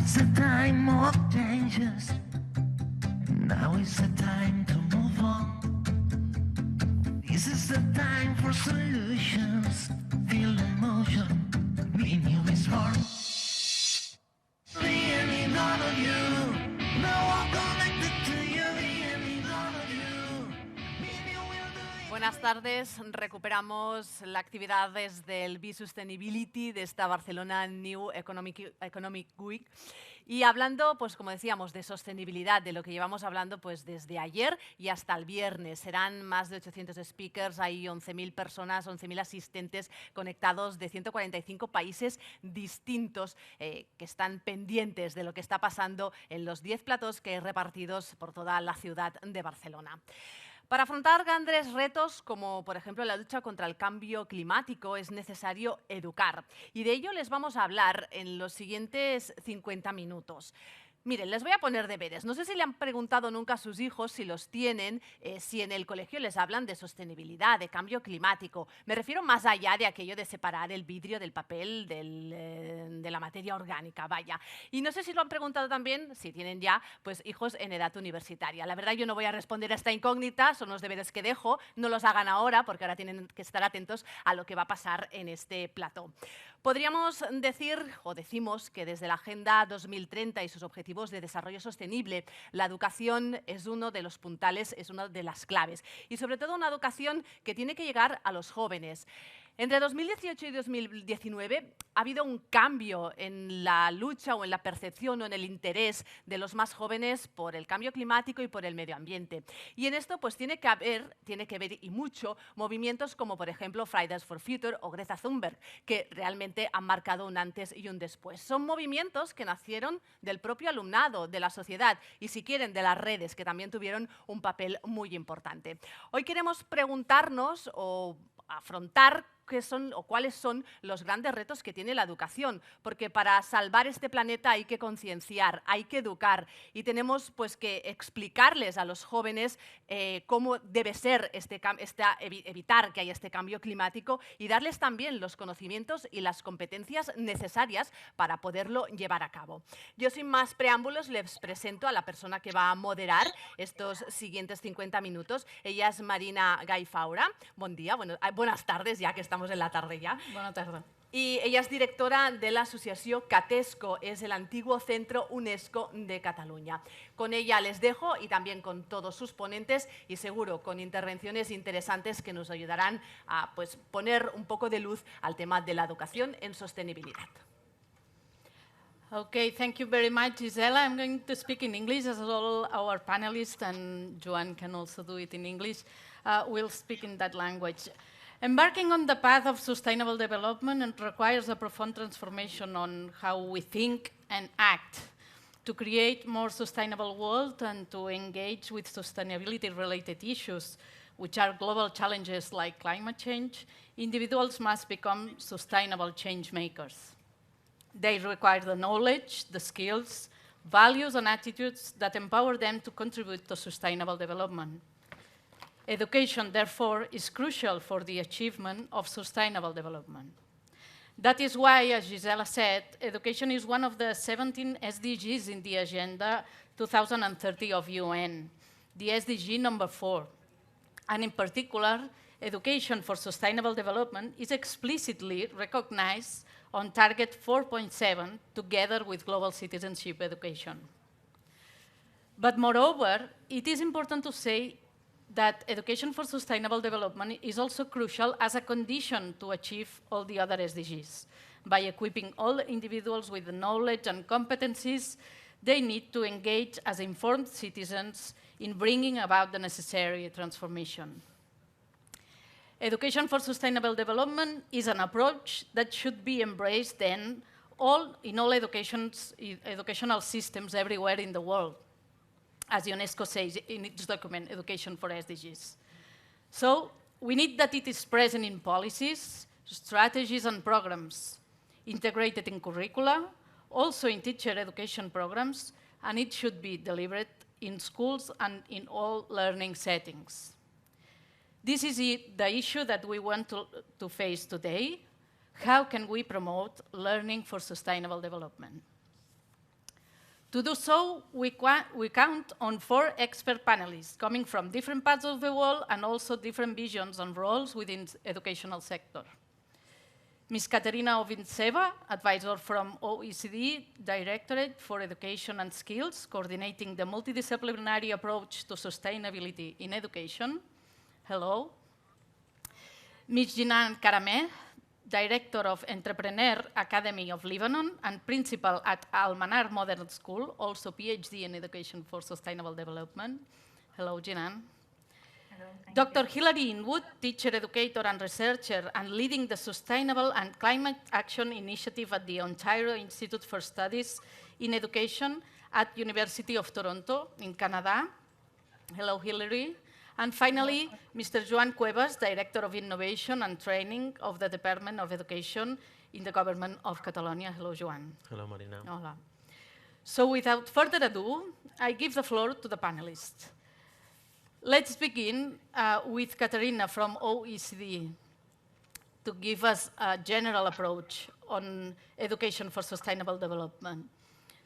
it's a time of changes. Now is the time to move on. This is the time for solutions. Feel the motion. Being you is born. Being in all of you. No one connected to you. Being in all of you. Being you will do it. Buenas tardes. Recuperamos la actividad desde el B-Sustainability de esta Barcelona New Economic Week. Y hablando, pues como decíamos, de sostenibilidad, de lo que llevamos hablando pues desde ayer y hasta el viernes. Serán más de 800 speakers, hay 11.000 personas, 11.000 asistentes conectados de 145 países distintos que están pendientes de lo que está pasando en los 10 platós que hay repartidos por toda la ciudad de Barcelona. Para afrontar grandes retos, como por ejemplo la lucha contra el cambio climático, es necesario educar. Y de ello les vamos a hablar en los siguientes 50 minutos. Miren, les voy a poner deberes. No sé si le han preguntado nunca a sus hijos, si los tienen, si en el colegio les hablan de sostenibilidad, de cambio climático. Me refiero más allá de aquello de separar el vidrio del papel, de la materia orgánica, vaya. Y no sé si lo han preguntado también, si tienen ya pues, hijos en edad universitaria. La verdad, yo no voy a responder a esta incógnita, son los deberes que dejo. No los hagan ahora, porque ahora tienen que estar atentos a lo que va a pasar en este plató. Podríamos decir, o decimos, que desde la Agenda 2030 y sus objetivos de desarrollo sostenible, la educación es uno de los puntales, es una de las claves. Y sobre todo una educación que tiene que llegar a los jóvenes. Entre 2018 y 2019 ha habido un cambio en la lucha o en la percepción o en el interés de los más jóvenes por el cambio climático y por el medio ambiente. Y en esto pues tiene que ver y mucho movimientos como por ejemplo Fridays for Future o Greta Thunberg, que realmente han marcado un antes y un después. Son movimientos que nacieron del propio alumnado, de la sociedad y si quieren de las redes, que también tuvieron un papel muy importante. Hoy queremos preguntarnos o afrontar qué son o cuáles son los grandes retos que tiene la educación, porque para salvar este planeta hay que concienciar, hay que educar y tenemos pues que explicarles a los jóvenes cómo debe ser evitar que haya este cambio climático y darles también los conocimientos y las competencias necesarias para poderlo llevar a cabo. Yo sin más preámbulos les presento a la persona que va a moderar estos siguientes 50 minutos. Ella es Marina Gaifaura. Buen día, buenas tardes ya que estamos en la tarde ya. Bona tarda. Y ella es directora de la asociación Catesco, es el antiguo Centro UNESCO de Cataluña. Con ella les dejo y también con todos sus ponentes y seguro con intervenciones interesantes que nos ayudarán a pues, poner un poco de luz al tema de la educación en sostenibilidad. Okay, thank you very much, Gisela. I'm going to speak in English as all our panelists, and Joan can also do it in English. We'll speak in that language. Embarking on the path of sustainable development requires a profound transformation on how we think and act to create a more sustainable world and to engage with sustainability-related issues, which are global challenges like climate change. Individuals must become sustainable change makers. They require the knowledge, the skills, values, and attitudes that empower them to contribute to sustainable development. Education, therefore, is crucial for the achievement of sustainable development. That is why, as Gisela said, education is one of the 17 SDGs in the Agenda 2030 of UN, the SDG number 4. And in particular, education for sustainable development is explicitly recognized on Target 4.7 together with global citizenship education. But moreover, it is important to say that education for sustainable development is also crucial as a condition to achieve all the other SDGs. By equipping all individuals with the knowledge and competencies they need to engage as informed citizens in bringing about the necessary transformation. Education for sustainable development is an approach that should be embraced then in all educational systems everywhere in the world, as UNESCO says in its document, Education for SDGs. So we need that it is present in policies, strategies, and programs, integrated in curricula, also in teacher education programs, and it should be delivered in schools and in all learning settings. This is the issue that we want to face today. How can we promote learning for sustainable development? To do so, we count on 4 expert panelists coming from different parts of the world and also different visions and roles within the educational sector. Ms. Katerina Ovintseva, advisor from OECD Directorate for Education and Skills, coordinating the multidisciplinary approach to sustainability in education. Hello. Ms. Jinan Karameh, Director of Entrepreneur Academy of Lebanon and Principal at Al-Manar Modern School, also PhD in Education for Sustainable Development. Hello, Jinan. Dr. Hilary Inwood, teacher, educator, and researcher, and leading the Sustainable and Climate Action Initiative at the Ontario Institute for Studies in Education at University of Toronto in Canada. Hello, Hilary. And finally, Mr. Joan Cuevas, Director of Innovation and Training of the Department of Education in the Government of Catalonia. Hello, Joan. Hello, Marina. Hola. So without further ado, I give the floor to the panelists. Let's begin with Katerina from OECD to give us a general approach on education for sustainable development.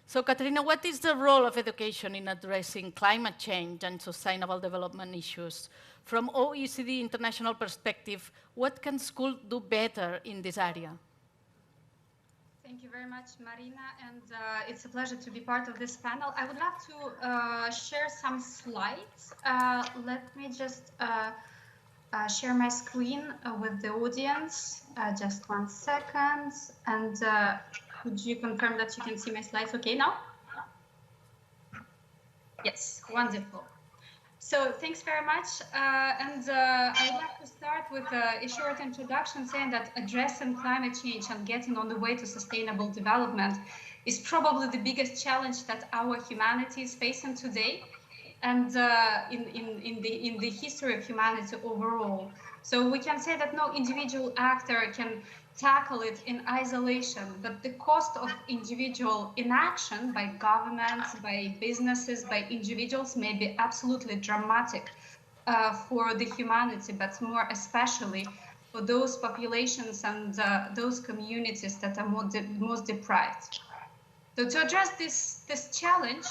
So, Katerina, what is the role of education in addressing climate change and sustainable development issues? From OECD international perspective, what can schools do better in this area? Thank you very much, Marina, and it's a pleasure to be part of this panel. I would love to share some slides. Let me just share my screen with the audience. Just 1 second. And could you confirm that you can see my slides okay now? Yes, wonderful. So thanks very much. I'd like to start with a short introduction saying that addressing climate change and getting on the way to sustainable development is probably the biggest challenge that our humanity is facing today and in the history of humanity overall. So we can say that no individual actor can tackle it in isolation, but the cost of individual inaction by governments, by businesses, by individuals may be absolutely dramatic for the humanity, but more especially for those populations and those communities that are most deprived. So to address this challenge,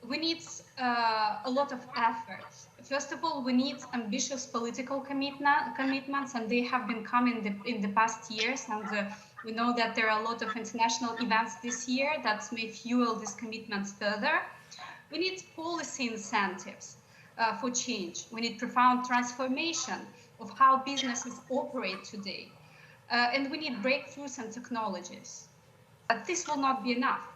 we need a lot of effort. First of all, we need ambitious political commitments, and they have been coming in the past years. And we know that there are a lot of international events this year that may fuel these commitments further. We need policy incentives for change. We need profound transformation of how businesses operate today. And we need breakthroughs and technologies. But this will not be enough.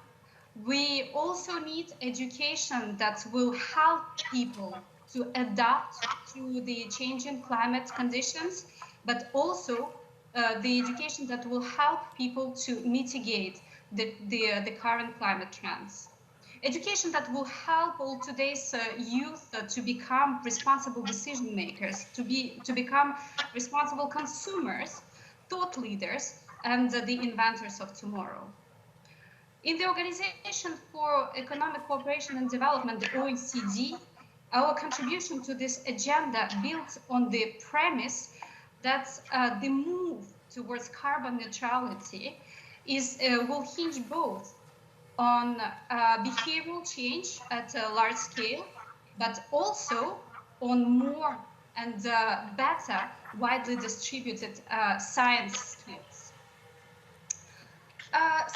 We also need education that will help people to adapt to the changing climate conditions, but also the education that will help people to mitigate the current climate trends. Education that will help all today's youth to become responsible decision makers, to become responsible consumers, thought leaders, and the inventors of tomorrow. In the Organization for Economic Cooperation and Development, the OECD, our contribution to this agenda builds on the premise that the move towards carbon neutrality will hinge both on behavioral change at a large scale, but also on more and better, widely distributed science skills.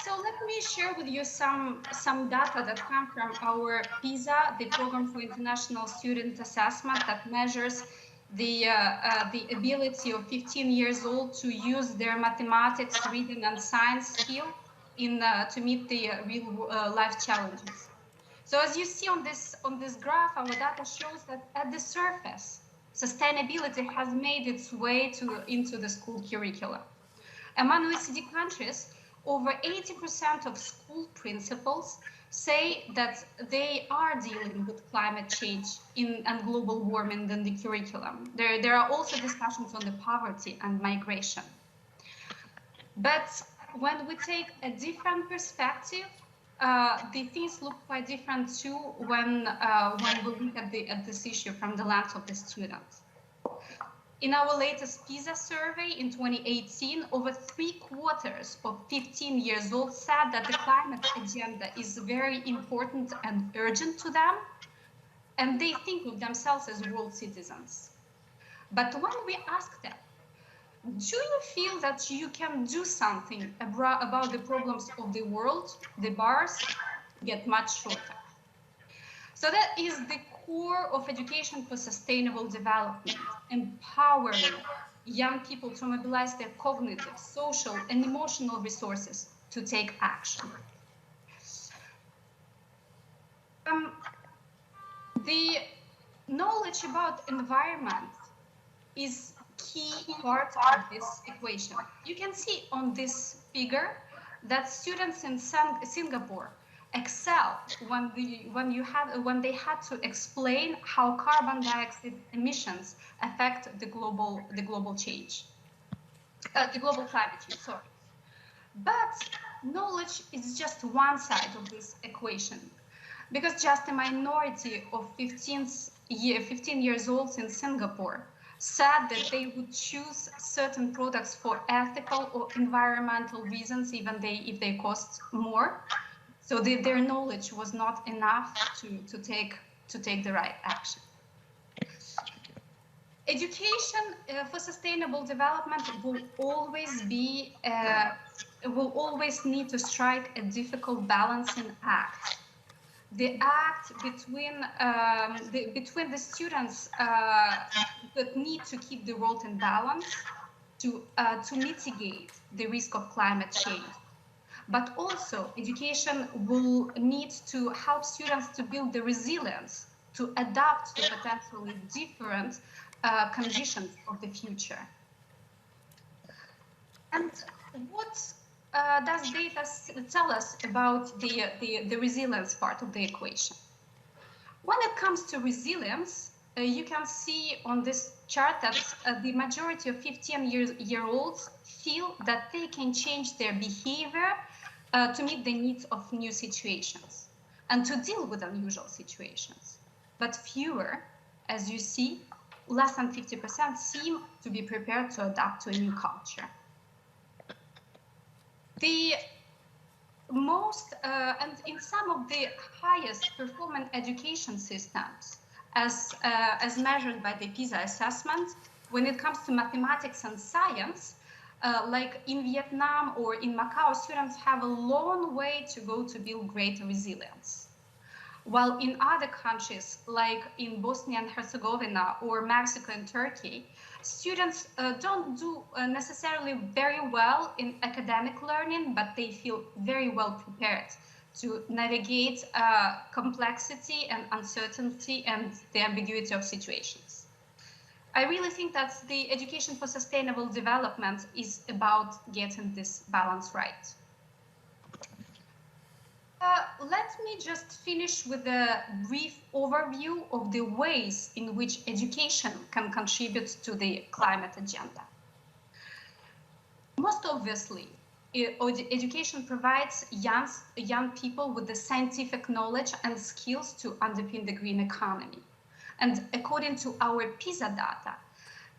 So let me share with you some data that come from our PISA, the Program for International Student Assessment, that measures the ability of 15 years old to use their mathematics, reading, and science skill to meet the real life challenges. So as you see on this graph, our data shows that at the surface, sustainability has made its way into the school curricula. Among OECD countries, over 80% of school principals say that they are dealing with climate change and global warming in the curriculum. There are also discussions on the poverty and migration. But when we take a different perspective, the things look quite different too when we look at this issue from the lens of the student. In our latest PISA survey in 2018, over 3/4 of 15 years old said that the climate agenda is very important and urgent to them, and they think of themselves as world citizens. But when we ask them, do you feel that you can do something about the problems of the world, the bars get much shorter. So that is the core of education for sustainable development, empowering young people to mobilize their cognitive, social, and emotional resources to take action. The knowledge about environment is key part of this equation. You can see on this figure that students in Singapore excel when they had to explain how carbon dioxide emissions affect the global change, the global climate change. Sorry, but knowledge is just one side of this equation, because just a minority of 15 years old in Singapore said that they would choose certain products for ethical or environmental reasons, even if they cost more. So their knowledge was not enough to take the right action. Education for sustainable development will always need to strike a difficult balancing act. The act between the students that need to keep the world in balance to mitigate the risk of climate change. But also, education will need to help students to build the resilience to adapt to potentially different conditions of the future. And what does data tell us about the resilience part of the equation? When it comes to resilience, you can see on this chart that the majority of 15-year-olds feel that they can change their behavior to meet the needs of new situations and to deal with unusual situations. But fewer, as you see, less than 50% seem to be prepared to adapt to a new culture. The most, and in some of the highest performing education systems, as measured by the PISA assessment, when it comes to mathematics and science, like in Vietnam or in Macau, students have a long way to go to build greater resilience. While in other countries, like in Bosnia and Herzegovina or Mexico and Turkey, students don't do necessarily very well in academic learning, but they feel very well prepared to navigate complexity and uncertainty and the ambiguity of situations. I really think that the education for sustainable development is about getting this balance right. Let me just finish with a brief overview of the ways in which education can contribute to the climate agenda. Most obviously, education provides young people with the scientific knowledge and skills to underpin the green economy. And according to our PISA data,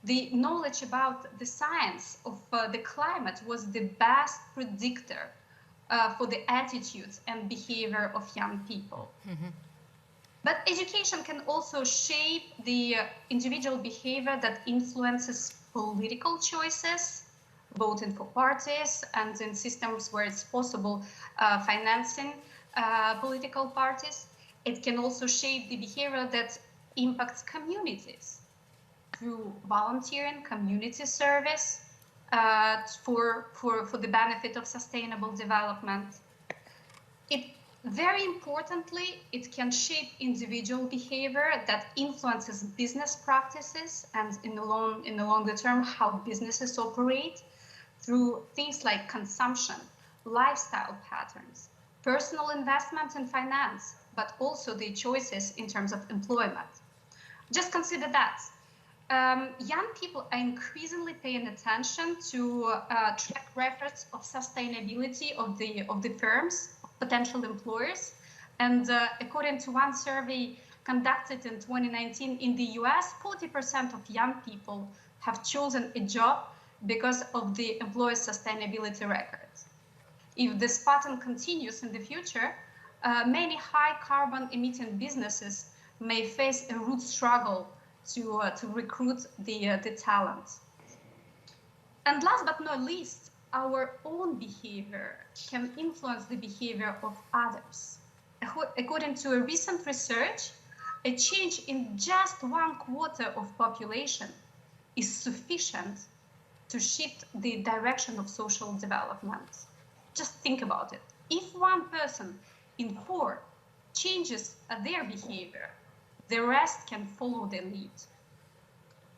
the knowledge about the science of the climate was the best predictor for the attitudes and behavior of young people. Mm-hmm. But education can also shape the individual behavior that influences political choices, voting for parties, and in systems where it's possible, financing political parties. It can also shape the behavior that impacts communities through volunteering, community service, for the benefit of sustainable development. Very importantly, it can shape individual behavior that influences business practices and in the longer term, how businesses operate through things like consumption, lifestyle patterns, personal investment and finance, but also the choices in terms of employment. Just consider that. Young people are increasingly paying attention to track records of sustainability of the firms, potential employers, and according to one survey conducted in 2019 in the US, 40% of young people have chosen a job because of the employer sustainability records. If this pattern continues in the future, many high carbon emitting businesses may face a root struggle to recruit the talent. And last but not least, our own behavior can influence the behavior of others. According to a recent research, a change in just 1/4 of population is sufficient to shift the direction of social development. Just think about it. If one person in 4 changes their behavior, the rest can follow their lead.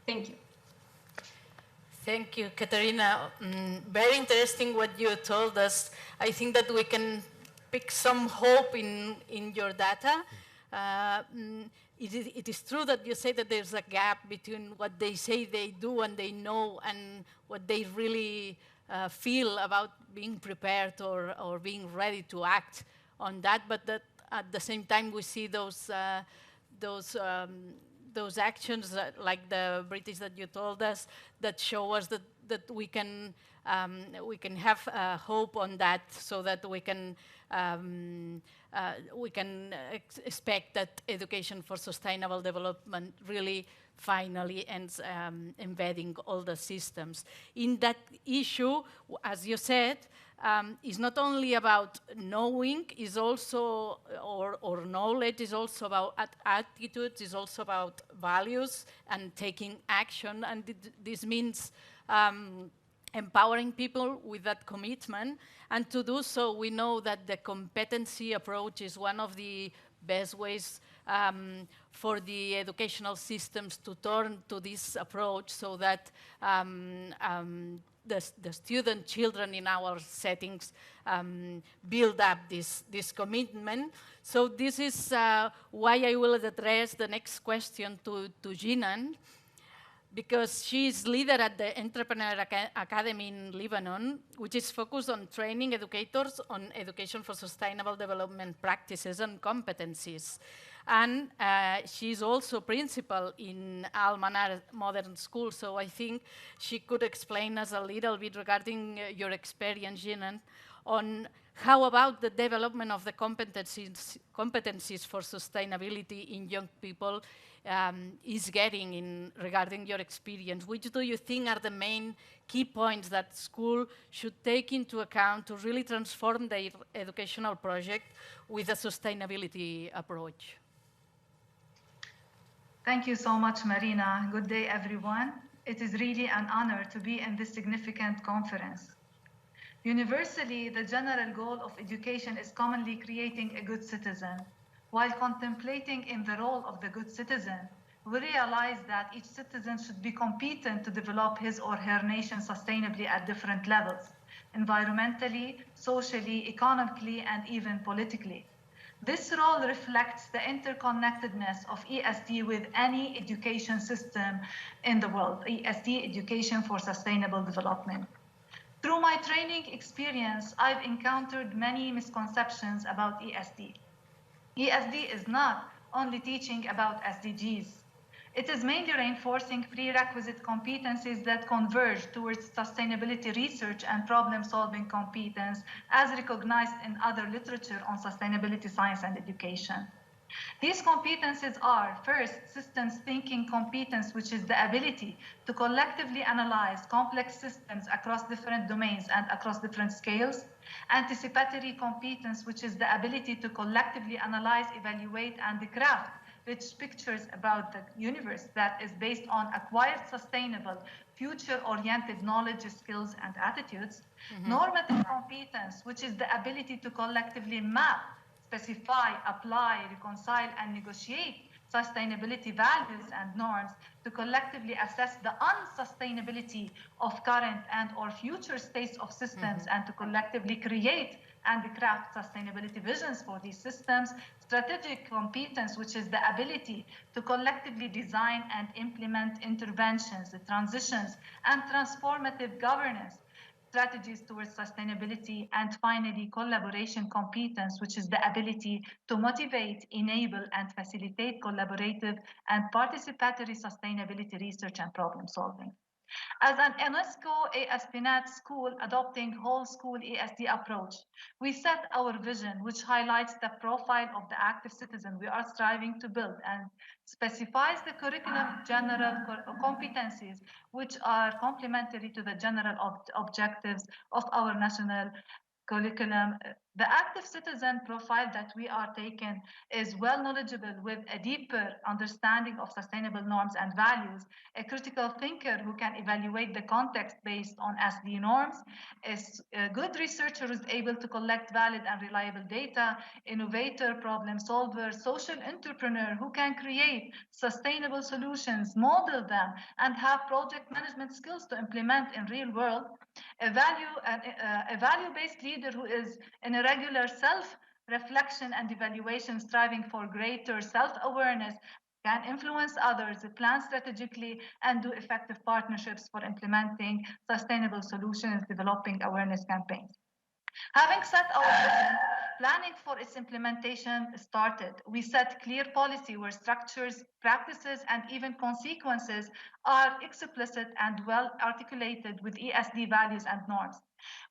Thank you. Thank you, Katerina. Very interesting what you told us. I think that we can pick some hope in your data. It is true that you say that there's a gap between what they say they do and they know and what they really feel about being prepared or being ready to act on that, but that at the same time we see those actions like the British that you told us that show us that we can have hope on that, so that we can expect that education for sustainable development really finally ends embedding all the systems. In that issue, as you said, is not only about knowing, is also, or knowledge is also about attitudes, is also about values and taking action. And this means empowering people with that commitment. And to do so, we know that the competency approach is one of the best ways for the educational systems to turn to this approach, so that the student children in our settings build up this commitment. So this is why I will address the next question to Jinan, because she is leader at the Entrepreneur Academy in Lebanon, which is focused on training educators on education for sustainable development practices and competencies. And she's also principal in Al-Manar Modern School, so I think she could explain us a little bit regarding your experience, Jinan, on how about the development of the competencies for sustainability in young people is getting regarding your experience. Which do you think are the main key points that school should take into account to really transform their educational project with a sustainability approach? Thank you so much, Marina. Good day, everyone. It is really an honor to be in this significant conference. Universally, the general goal of education is commonly creating a good citizen. While contemplating in the role of the good citizen, we realize that each citizen should be competent to develop his or her nation sustainably at different levels, environmentally, socially, economically, and even politically. This role reflects the interconnectedness of ESD with any education system in the world, ESD, Education for Sustainable Development. Through my training experience, I've encountered many misconceptions about ESD. ESD is not only teaching about SDGs. It is mainly reinforcing prerequisite competencies that converge towards sustainability research and problem-solving competence as recognized in other literature on sustainability science and education. These competencies are, first, systems thinking competence, which is the ability to collectively analyze complex systems across different domains and across different scales. Anticipatory competence, which is the ability to collectively analyze, evaluate, and craft rich pictures about the universe that is based on acquired, sustainable, future-oriented knowledge, skills, and attitudes. Normative competence, which is the ability to collectively map, specify, apply, reconcile, and negotiate sustainability values and norms to collectively assess the unsustainability of current and or future states of systems and to collectively create and craft sustainability visions for these systems. Strategic competence, which is the ability to collectively design and implement interventions, transitions, and transformative governance strategies towards sustainability, and finally, collaboration competence, which is the ability to motivate, enable, and facilitate collaborative and participatory sustainability research and problem solving. As an UNESCO ASP.NET school adopting whole school ESD approach, we set our vision, which highlights the profile of the active citizen we are striving to build and specifies the curriculum general competencies, which are complementary to the general objectives of our national curriculum. The active citizen profile that we are taking is well knowledgeable with a deeper understanding of sustainable norms and values, a critical thinker who can evaluate the context based on SD norms, a good researcher who is able to collect valid and reliable data, innovator, problem solver, social entrepreneur who can create sustainable solutions, model them, and have project management skills to implement in real world, a value-based leader who is in a regular self-reflection and evaluation, striving for greater self-awareness, can influence others, plan strategically, and do effective partnerships for implementing sustainable solutions, developing awareness campaigns. Having set our vision, planning for its implementation started. We set clear policy where structures, practices, and even consequences are explicit and well articulated with ESD values and norms.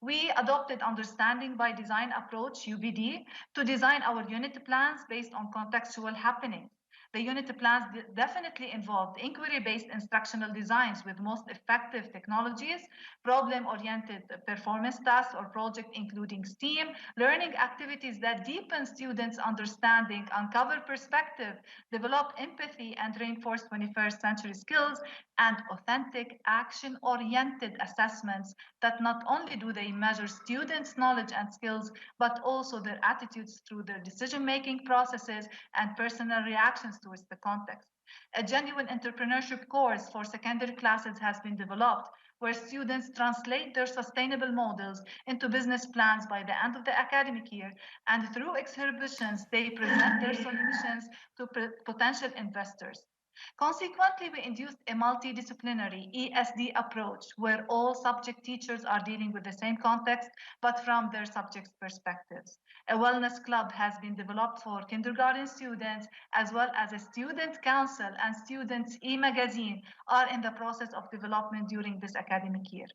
We adopted understanding by design approach, UBD, to design our unit plans based on contextual happenings. The unit plans definitely involved inquiry-based instructional designs with most effective technologies, problem-oriented performance tasks or project including STEAM, learning activities that deepen students' understanding, uncover perspective, develop empathy, and reinforce 21st century skills, and authentic action-oriented assessments that not only do they measure students' knowledge and skills, but also their attitudes through their decision-making processes and personal reactions towards the context. A genuine entrepreneurship course for secondary classes has been developed, where students translate their sustainable models into business plans by the end of the academic year, and through exhibitions, they present their solutions to potential investors. Consequently, we induced a multidisciplinary ESD approach where all subject teachers are dealing with the same context, but from their subject's perspectives. A wellness club has been developed for kindergarten students, as well as a student council and students' e-magazine are in the process of development during this academic year.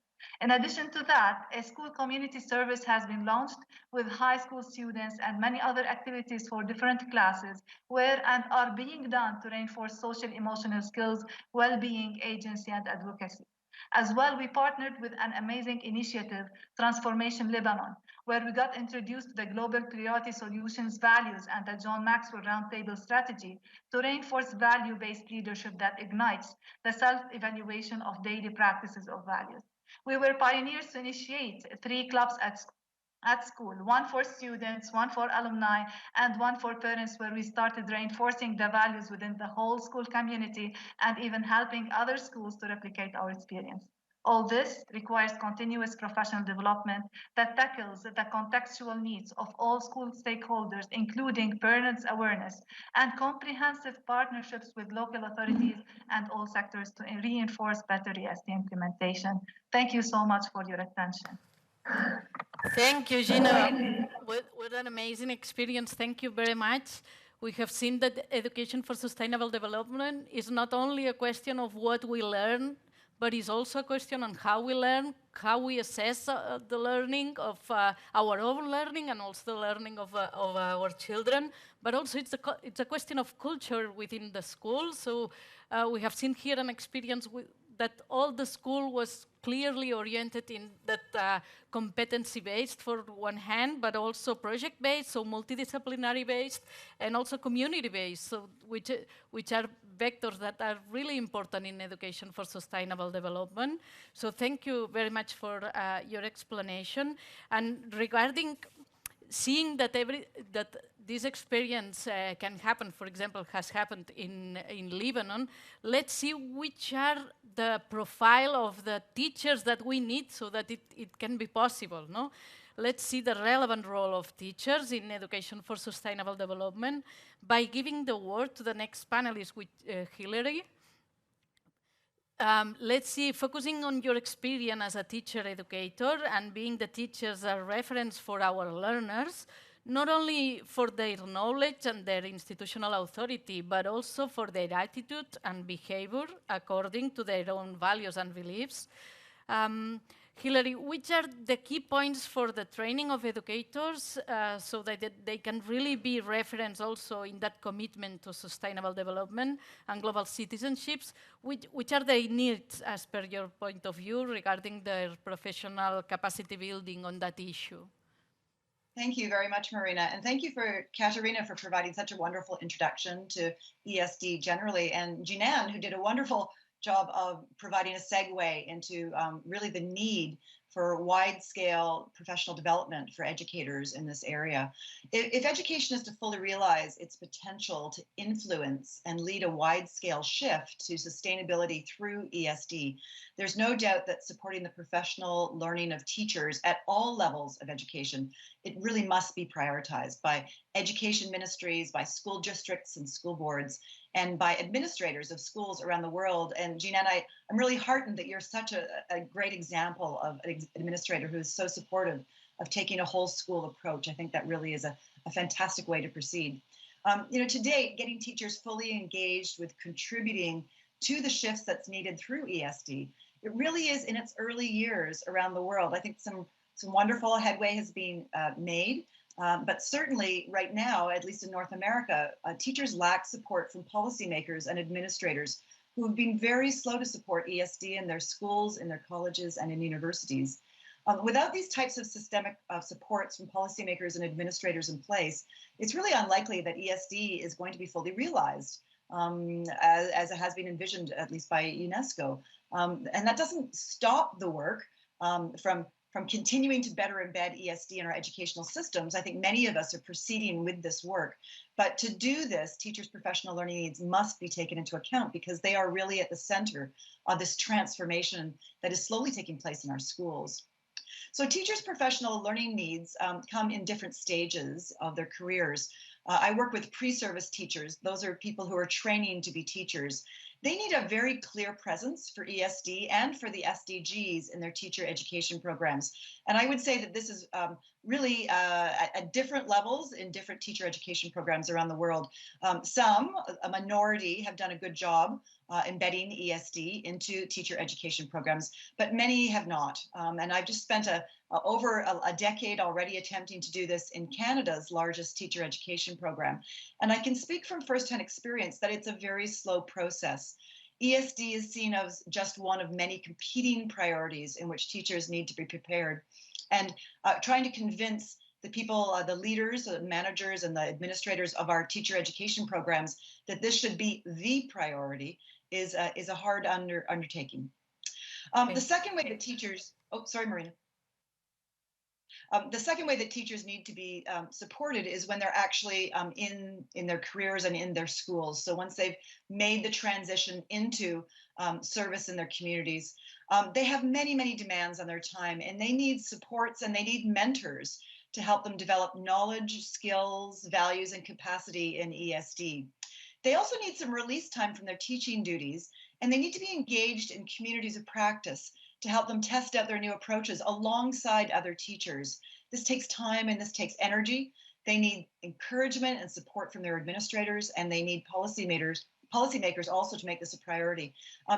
In addition to that, a school community service has been launched with high school students and many other activities for different classes where and are being done to reinforce social emotional skills, well-being, agency, and advocacy. As well, we partnered with an amazing initiative, Transformation Lebanon, where we got introduced to the Global Priority Solutions values and the John Maxwell Roundtable strategy to reinforce value-based leadership that ignites the self-evaluation of daily practices of values. We were pioneers to initiate 3 clubs at school, one for students, one for alumni, and one for parents, where we started reinforcing the values within the whole school community and even helping other schools to replicate our experience. All this requires continuous professional development that tackles the contextual needs of all school stakeholders, including parents' awareness and comprehensive partnerships with local authorities and all sectors to reinforce better ESD implementation. Thank you so much for your attention. Thank you, Gina. What an amazing experience. Thank you very much. We have seen that education for sustainable development is not only a question of what we learn, but it's also a question on how we learn, how we assess the learning of our own learning and also the learning of our children. But also it's a question of culture within the school. So we have seen here an experience that all the school was clearly oriented in that competency-based for one hand, but also project-based, so multidisciplinary-based, and also community-based, so which are vectors that are really important in education for sustainable development. So thank you very much for your explanation. And regarding seeing that this experience can happen, for example, has happened in Lebanon, let's see which are the profile of the teachers that we need so that it can be possible, no? Let's see the relevant role of teachers in education for sustainable development by giving the word to the next panelist with Hillary. let's see, focusing on your experience as a teacher educator and being the teachers a reference for our learners, not only for their knowledge and their institutional authority, but also for their attitude and behavior according to their own values and beliefs. Hilary, which are the key points for the training of educators so that they can really be referenced also in that commitment to sustainable development and global citizenships? Which are the needs, as per your point of view, regarding their professional capacity building on that issue? Thank you very much, Marina. And thank you for Katerina for providing such a wonderful introduction to ESD generally, and Jinan, who did a wonderful job of providing a segue into really the need for wide-scale professional development for educators in this area. If education is to fully realize its potential to influence and lead a wide-scale shift to sustainability through ESD, there's no doubt that supporting the professional learning of teachers at all levels of education, it really must be prioritized by education ministries, by school districts and school boards, and by administrators of schools around the world. And Jinan, I'm really heartened that you're such a great example of an administrator who is so supportive of taking a whole school approach. I think that really is a fantastic way to proceed. To date, getting teachers fully engaged with contributing to the shifts that's needed through ESD, it really is in its early years around the world. I think some wonderful headway has been made. But certainly right now, at least in North America, teachers lack support from policymakers and administrators who have been very slow to support ESD in their schools, in their colleges, and in universities. Without these types of systemic supports from policymakers and administrators in place, it's really unlikely that ESD is going to be fully realized, as it has been envisioned, at least by UNESCO. And that doesn't stop the work from continuing to better embed ESD in our educational systems. I think many of us are proceeding with this work. But to do this, teachers' professional learning needs must be taken into account because they are really at the center of this transformation that is slowly taking place in our schools. So teachers' professional learning needs come in different stages of their careers. I work with pre-service teachers. Those are people who are training to be teachers. They need a very clear presence for ESD and for the SDGs in their teacher education programs. And I would say that this is really at different levels in different teacher education programs around the world. Some, a minority, have done a good job embedding ESD into teacher education programs, but many have not. And I've just spent over a decade already attempting to do this in Canada's largest teacher education program. And I can speak from firsthand experience that it's a very slow process. ESD is seen as just one of many competing priorities in which teachers need to be prepared. And trying to convince the people, the leaders, the managers, and the administrators of our teacher education programs that this should be the priority is a hard undertaking. The second way that teachers, oh, sorry, Marina. The second way that teachers need to be supported is when they're actually in their careers and in their schools. So once they've made the transition into service in their communities, they have many, many demands on their time, and they need supports and they need mentors to help them develop knowledge, skills, values, and capacity in ESD. They also need some release time from their teaching duties, and they need to be engaged in communities of practice to help them test out their new approaches alongside other teachers. This takes time and this takes energy. They need encouragement and support from their administrators, and they need policymakers also to make this a priority.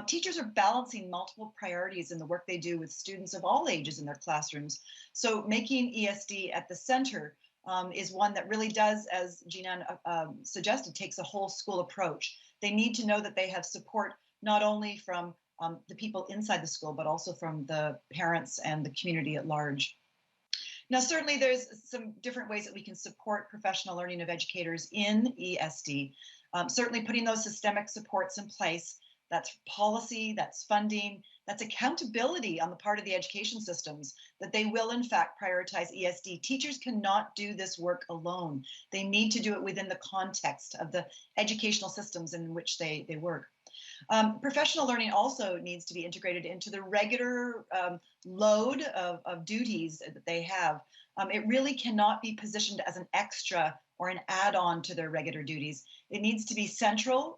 Teachers are balancing multiple priorities in the work they do with students of all ages in their classrooms. So making ESD at the center is one that really does, as Jinan suggested, takes a whole school approach. They need to know that they have support not only from the people inside the school, but also from the parents and the community at large. Now, certainly there's some different ways that we can support professional learning of educators in ESD. Certainly putting those systemic supports in place. That's policy, that's funding, that's accountability on the part of the education systems, that they will in fact prioritize ESD. Teachers cannot do this work alone. They need to do it within the context of the educational systems in which they work. Professional learning also needs to be integrated into the regular load of duties that they have. it really cannot be positioned as an extra or an add-on to their regular duties. It needs to be central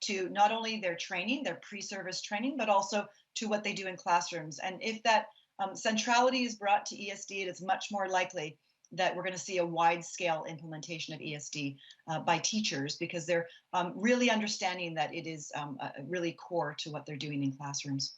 to not only their training, their pre-service training, but also to what they do in classrooms. And if that centrality is brought to ESD, it is much more likely that we're going to see a wide-scale implementation of ESD by teachers, because they're really understanding that it is really core to what they're doing in classrooms.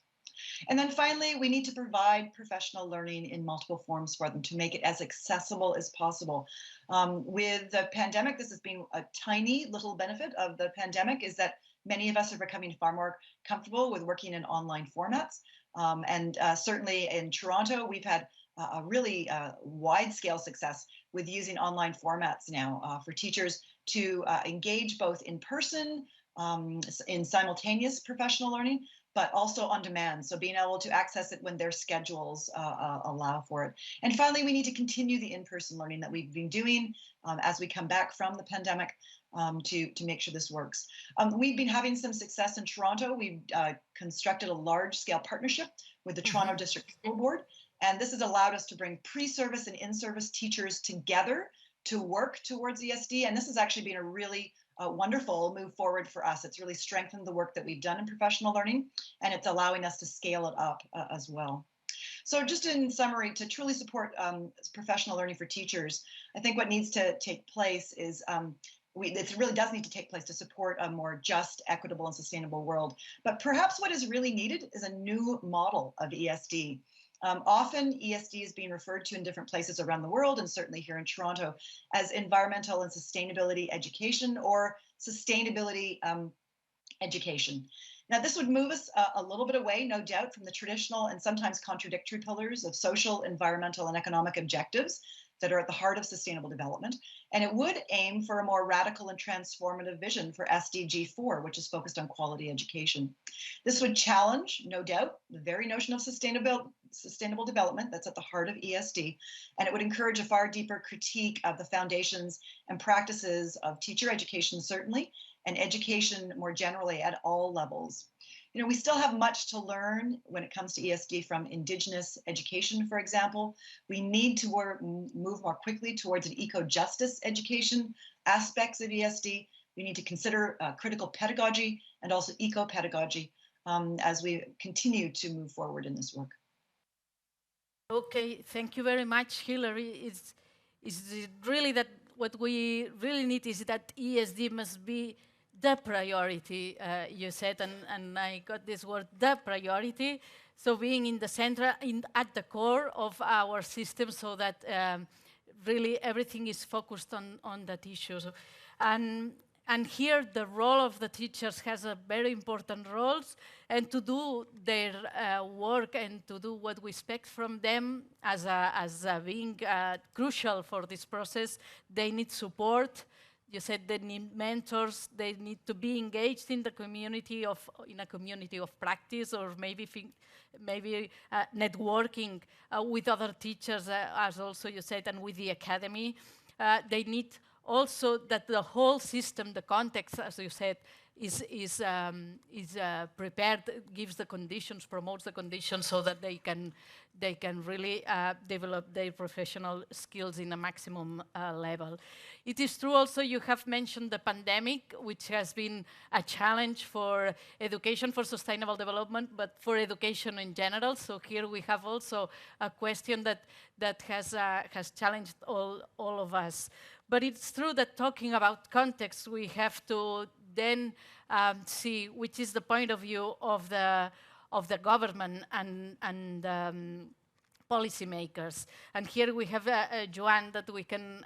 And then finally, we need to provide professional learning in multiple forms for them to make it as accessible as possible. With the pandemic, this has been a tiny little benefit of the pandemic, is that many of us are becoming far more comfortable with working in online formats. And certainly in Toronto, we've had a really wide-scale success with using online formats now for teachers to engage both in person, in simultaneous professional learning, but also on demand. So being able to access it when their schedules allow for it. And finally, we need to continue the in-person learning that we've been doing as we come back from the pandemic to make sure this works. We've been having some success in Toronto. We've constructed a large-scale partnership with the Toronto District School Board. And this has allowed us to bring pre-service and in-service teachers together to work towards ESD. And this has actually been a really wonderful move forward for us. It's really strengthened the work that we've done in professional learning, and it's allowing us to scale it up as well. So just in summary, to truly support professional learning for teachers, I think what needs to take place is it really does need to take place to support a more just, equitable, and sustainable world. But perhaps what is really needed is a new model of ESD. Often ESD is being referred to in different places around the world, and certainly here in Toronto, as environmental and sustainability education, or sustainability education. Now, this would move us a little bit away, no doubt, from the traditional and sometimes contradictory pillars of social, environmental, and economic objectives that are at the heart of sustainable development. And it would aim for a more radical and transformative vision for SDG 4, which is focused on quality education. This would challenge, no doubt, the very notion of sustainable development that's at the heart of ESD, and it would encourage a far deeper critique of the foundations and practices of teacher education, certainly, and education more generally at all levels. You know, we still have much to learn when it comes to ESD from Indigenous education, for example. We need to move more quickly towards an eco-justice education aspects of ESD. We need to consider critical pedagogy and also eco-pedagogy as we continue to move forward in this work. Okay, thank you very much, Hilary. It's really that what we really need is that ESD must be the priority, you said, and I got this word, the priority. So being in the center, at the core of our system, so that really everything is focused on that issue. So, and here the role of the teachers has a very important roles, and to do their work and to do what we expect from them as being crucial for this process, they need support. You said they need mentors, they need to be engaged in the community in a community of practice, or maybe networking with other teachers, as also you said, and with the academy. They need also that the whole system, the context, as you said, is prepared, gives the conditions, promotes the conditions so that they can really develop their professional skills in a maximum level. It is true also, you have mentioned the pandemic, which has been a challenge for education for sustainable development, but for education in general. So here we have also a question that has challenged all of us. But it's true that talking about context, we have to then see which is the point of view of the government and policymakers. And here we have Joan, that we can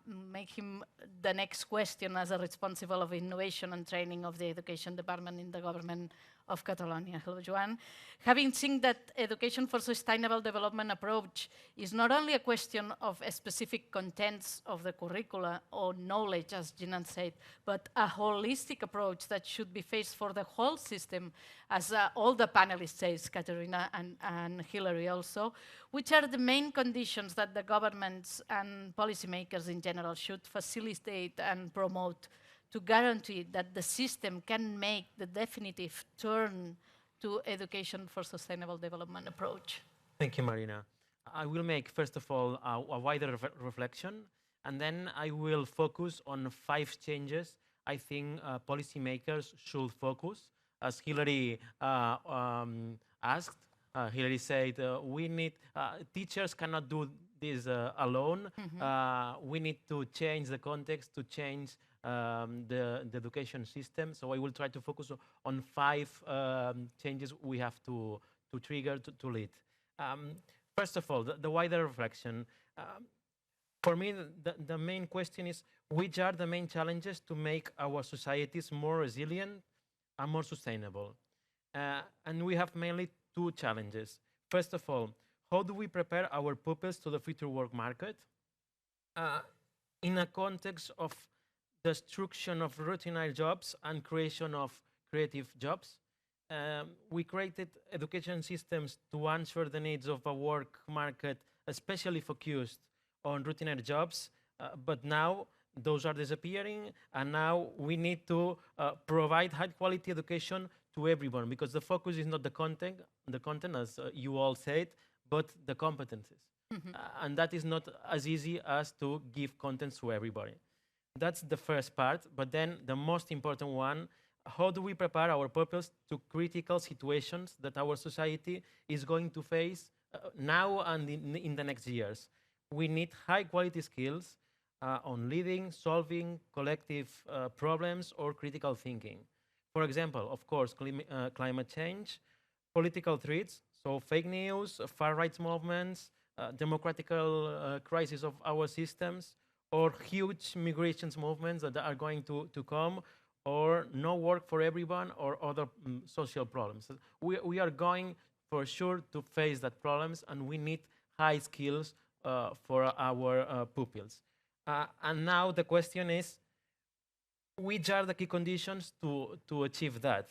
make him the next question as a responsible of innovation and training of the education department in the government of Catalonia. Hello, Joan. Having seen that education for sustainable development approach is not only a question of a specific contents of the curricula or knowledge, as Jinan said, but a holistic approach that should be faced for the whole system, as all the panelists say, Katerina and Hilary also, which are the main conditions that the governments and policymakers in general should facilitate and promote to guarantee that the system can make the definitive turn to education for sustainable development approach. Thank you, Marina. I will make, first of all, a wider reflection, and then I will focus on 5 changes I think policymakers should focus. As Hillary asked, Hillary said, we need, teachers cannot do this alone. We need to change the context, to change the education system. So I will try to focus on 5 changes we have to trigger, to lead. First of all, the wider reflection. For me, the main question is, which are the main challenges to make our societies more resilient and more sustainable? And we have mainly 2 challenges. First of all, how do we prepare our pupils to the future work market? In a context of destruction of routine jobs and creation of creative jobs, we created education systems to answer the needs of a work market, especially focused on routine jobs, but now those are disappearing, and now we need to provide high quality education to everyone, because the focus is not the content as you all said, but the competencies. And that is not as easy as to give content to everybody. That's the first part, but then the most important one, how do we prepare our pupils to critical situations that our society is going to face now and in the next years? We need high quality skills on leading, solving collective problems or critical thinking. For example, of course, climate change, political threats, so fake news, far right movements, democratical crisis of our systems, or huge migrations movements that are going to come, or no work for everyone, or other social problems. So we are going for sure to face that problems, and we need high skills for our pupils. And now the question is, which are the key conditions to achieve that?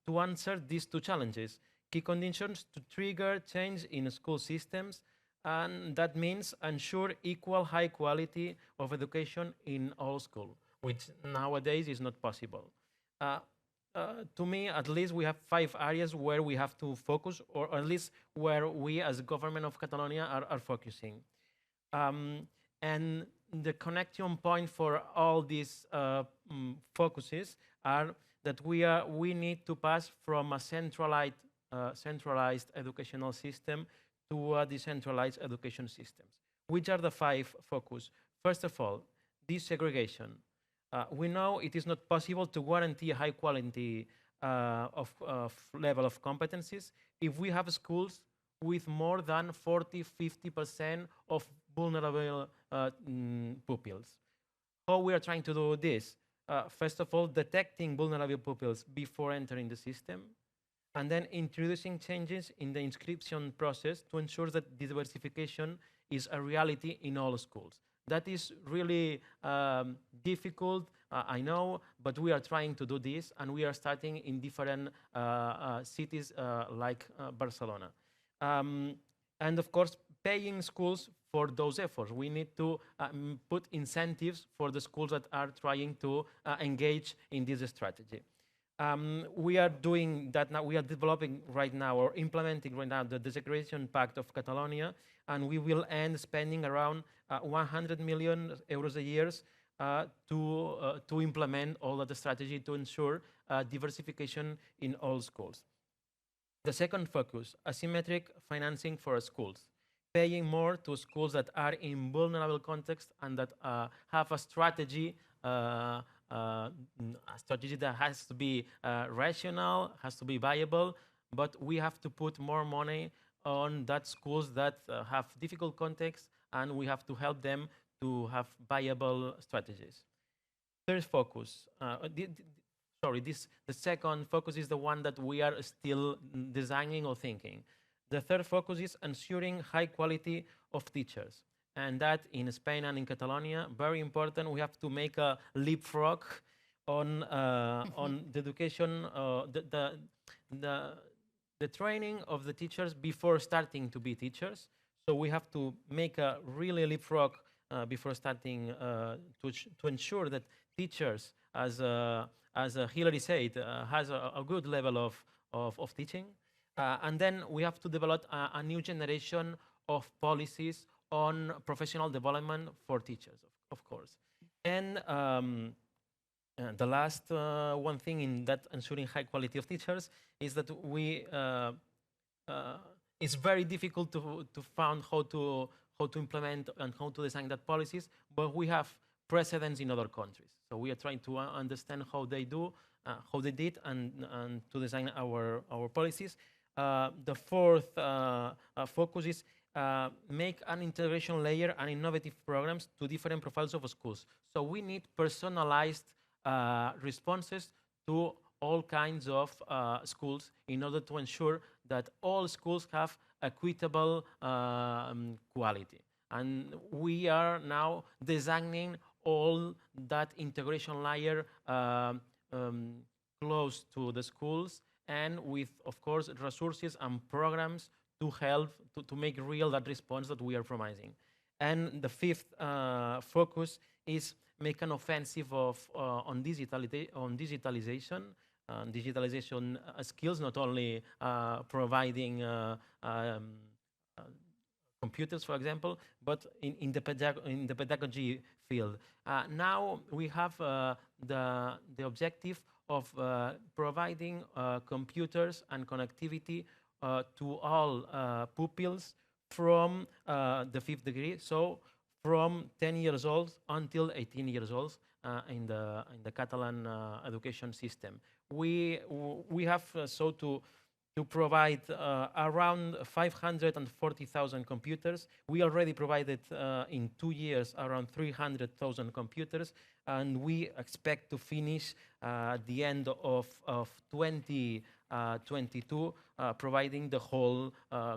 To answer these 2 challenges, key conditions to trigger change in school systems, and that means ensure equal high quality of education in all schools, which nowadays is not possible. To me, at least, we have 5 areas where we have to focus, or at least where we as government of Catalonia are focusing. And the connection point for all these focuses are that we need to pass from a centralized educational system to a decentralized education systems. Which are the 5 focus? First of all, desegregation. We know it is not possible to guarantee a high quality of level of competencies if we have schools with more than 40–50% of vulnerable pupils. How we are trying to do this? First of all, detecting vulnerable pupils before entering the system, and then introducing changes in the inscription process to ensure that diversification is a reality in all schools. That is really difficult, I know, but we are trying to do this, and we are starting in different cities like Barcelona. And of course, paying schools for those efforts. We need to put incentives for the schools that are trying to engage in this strategy. We are doing that now. We are developing right now, or implementing right now, the Desegregation Pact of Catalonia, and we will end spending around 100 million euros a year to implement all of the strategy to ensure diversification in all schools. The second focus, asymmetric financing for schools, paying more to schools that are in vulnerable context and that have a strategy that has to be rational, has to be viable, but we have to put more money on that schools that have difficult context, and we have to help them to have viable strategies. Third focus, the second focus is the one that we are still designing or thinking. The third focus is ensuring high quality of teachers. And that in Spain and in Catalonia, very important, we have to make a leapfrog on the education, the training of the teachers before starting to be teachers. So we have to make a really leapfrog before starting to ensure that teachers, as Hillary said, has a good level of teaching. And then we have to develop a new generation of policies on professional development for teachers, of course. And the last one thing in that ensuring high quality of teachers is that it's very difficult to find how to implement and how to design that policies, but we have precedents in other countries. So we are trying to understand how they do, how they did, and to design our policies. The fourth focus is make an integration layer and innovative programs to different profiles of schools. So we need personalized responses to all kinds of schools in order to ensure that all schools have equitable quality. And we are now designing all that integration layer close to the schools and with, of course, resources and programs to help to make real that response that we are promising. And the fifth focus is make an offensive on digitalization, digitalization skills, not only providing computers, for example, but in the pedagogy field. Now we have the objective of providing computers and connectivity to all pupils from the 5th degree, so from 10 years old until 18 years old in the Catalan education system. We have to provide around 540,000 computers. We already provided in 2 years around 300,000 computers, and we expect to finish at the end of 2022 providing the whole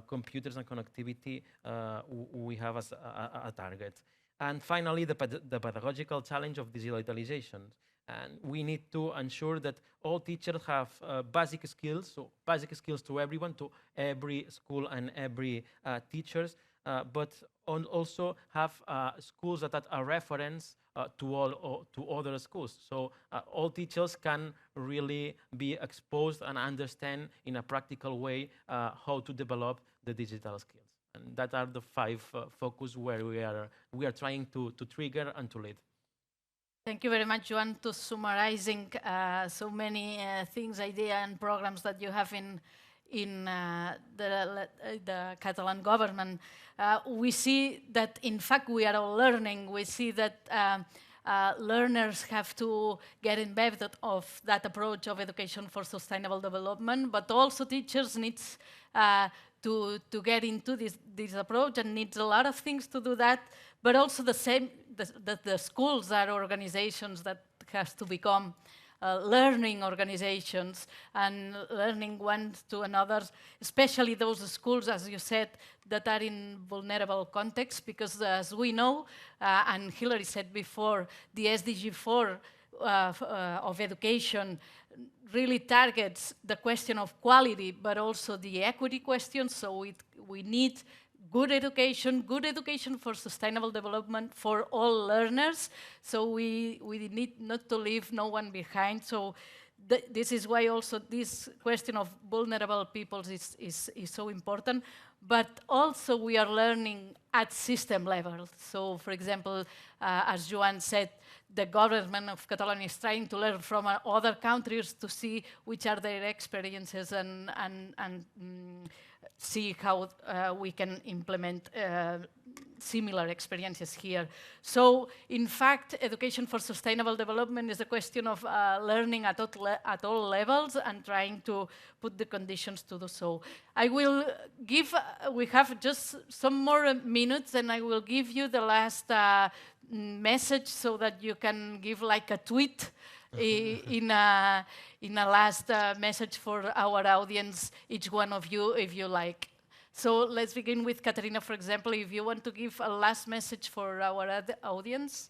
computers and connectivity we have as a target. And finally, the pedagogical challenge of digitalization. And we need to ensure that all teachers have basic skills, so basic skills to everyone, to every school and every teachers, but also have schools that are reference to other schools. So all teachers can really be exposed and understand in a practical way how to develop the digital skills. And that are the 5 focus where we are trying to trigger and to lead. Thank you very much, Joan, to summarizing so many things, ideas, and programs that you have in the Catalan government. We see that, in fact, we are all learning. We see that learners have to get embedded of that approach of education for sustainable development, but also teachers needs to get into this approach and needs a lot of things to do that, but also the schools are organizations that has to become learning organizations and learning one to another, especially those schools, as you said, that are in vulnerable contexts, because as we know, and Hilary said before, the SDG 4 of education really targets the question of quality, but also the equity question. So we need good education for sustainable development for all learners. So we need not to leave no one behind. So this is why also this question of vulnerable peoples is so important. But also we are learning at system level. So for example, as Joan said, the government of Catalonia is trying to learn from other countries to see which are their experiences and see how we can implement similar experiences here. So, in fact, education for sustainable development is a question of learning at all levels and trying to put the conditions to do so. I will give, we have just some more minutes, and I will give you the last message so that you can give like a tweet in a last message for our audience, each one of you, if you like. So let's begin with Katerina, for example, if you want to give a last message for our audience,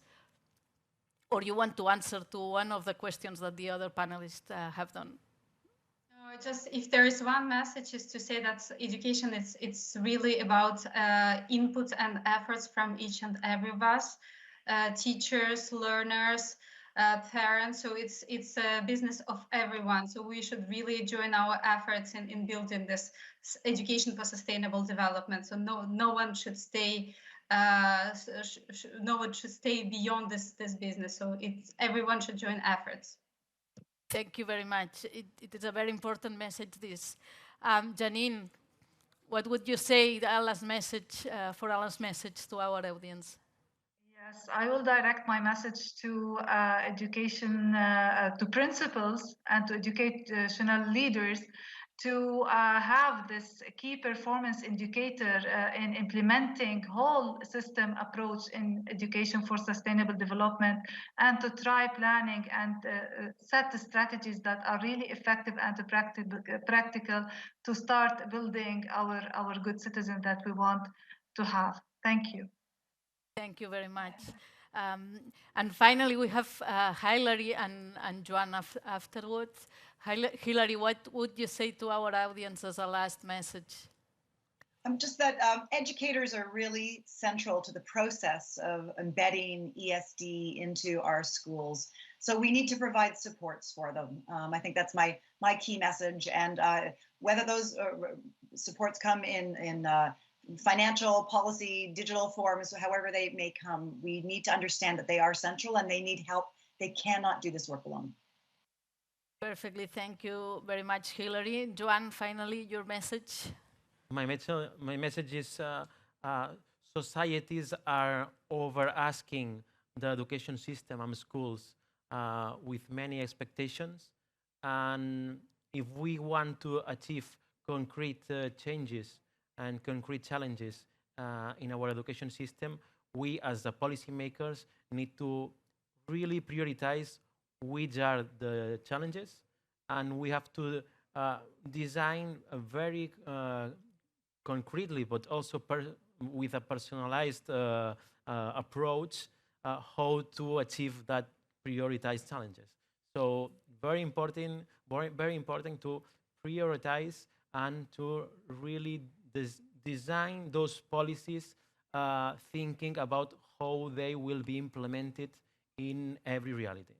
or you want to answer to one of the questions that the other panelists have done. No, just if there is one message, is to say that education it's really about input and efforts from each and every of us, teachers, learners, parents. So it's a business of everyone. So we should really join our efforts in building this education for sustainable development. So no one should stay no one should stay beyond this business. So everyone should join efforts. Thank you very much. It is a very important message, this. Janine, what would you say Allah's message, for Allah's message to our audience? Yes, I will direct my message to education, to principals and to educational leaders to have this key performance indicator in implementing whole system approach in education for sustainable development, and to try planning and set the strategies that are really effective and practical to start building our good citizen that we want to have. Thank you. Thank you very much. And finally, we have Hilary and Joan afterwards. Hilary, what would you say to our audience as a last message? Just that educators are really central to the process of embedding ESD into our schools. So we need to provide supports for them. I think that's my key message. And whether those supports come in financial, policy, digital forms, however they may come, we need to understand that they are central and they need help. They cannot do this work alone. Perfectly. Thank you very much, Hilary. Joan, finally, your message. My message is societies are over asking the education system and schools with many expectations. And if we want to achieve concrete changes and concrete challenges in our education system, we as the policymakers need to really prioritize which are the challenges, and we have to design a very concretely, but also with a personalized approach, how to achieve that prioritized challenges. So very important to prioritize and to really design those policies thinking about how they will be implemented in every reality.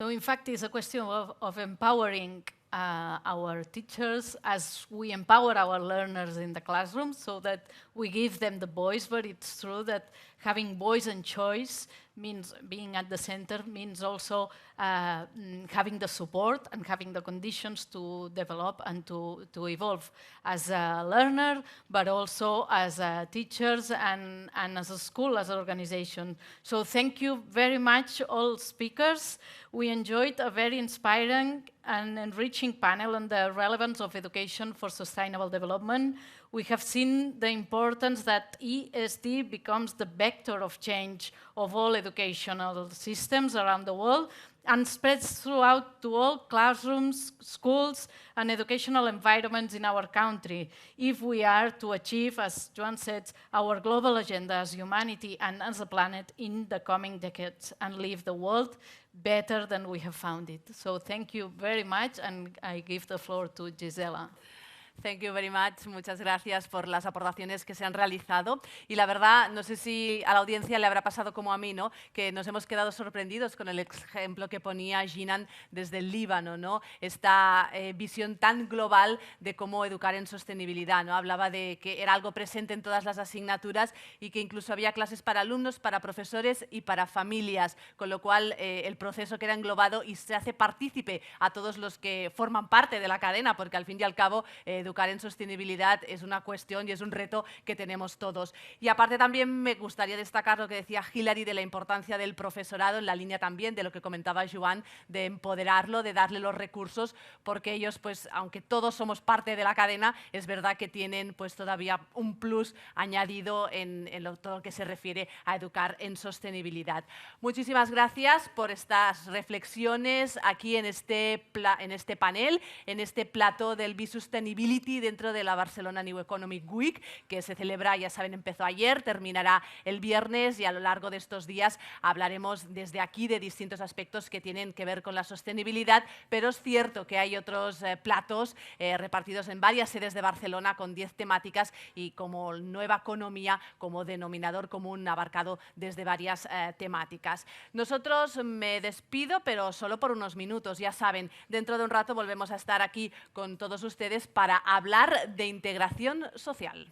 So in fact, it's a question of empowering our teachers as we empower our learners in the classroom, so that we give them the voice. But it's true that having voice and choice means being at the center, means also having the support and having the conditions to develop and to evolve as a learner, but also as teachers and as a school, as an organization. So thank you very much, all speakers. We enjoyed a very inspiring and enriching panel on the relevance of education for sustainable development. We have seen the importance that ESD becomes the vector of change of all educational systems around the world and spreads throughout to all classrooms, schools, and educational environments in our country, if we are to achieve, as Joan said, our global agenda as humanity and as a planet in the coming decades, and leave the world better than we have found it. So thank you very much, and I give the floor to Gisela. Thank you very much. Muchas gracias por las aportaciones que se han realizado. Y la verdad, no sé si a la audiencia le habrá pasado como a mí, ¿no? Que nos hemos quedado sorprendidos con el ejemplo que ponía Jinan desde el Líbano, ¿no? Esta visión tan global de cómo educar en sostenibilidad, ¿no? Hablaba de que era algo presente en todas las asignaturas y que incluso había clases para alumnos, para profesores y para familias, con lo cual el proceso queda englobado y se hace partícipe a todos los que forman parte de la cadena, porque al fin y al cabo educar en sostenibilidad es una cuestión y es un reto que tenemos todos. Y aparte también me gustaría destacar lo que decía Hilary de la importancia del profesorado, en la línea también de lo que comentaba Joan, de empoderarlo, de darle los recursos, porque ellos, pues, aunque todos somos parte de la cadena, es verdad que tienen pues todavía un plus añadido en todo lo que se refiere a educar en sostenibilidad. Muchísimas gracias por estas reflexiones aquí en este panel, en este plató del BeSustainability dentro de la Barcelona New Economic Week, que se celebra, ya saben, empezó ayer, terminará el viernes, y a lo largo de estos días hablaremos desde aquí de distintos aspectos que tienen que ver con la sostenibilidad, pero es cierto que hay otros platos repartidos en varias sedes de Barcelona con 10 temáticas y como nueva economía como denominador común abarcado desde varias temáticas. Nosotros me despido, pero solo por unos minutos, ya saben, dentro de un rato volvemos a estar aquí con todos ustedes para hablar de integración social.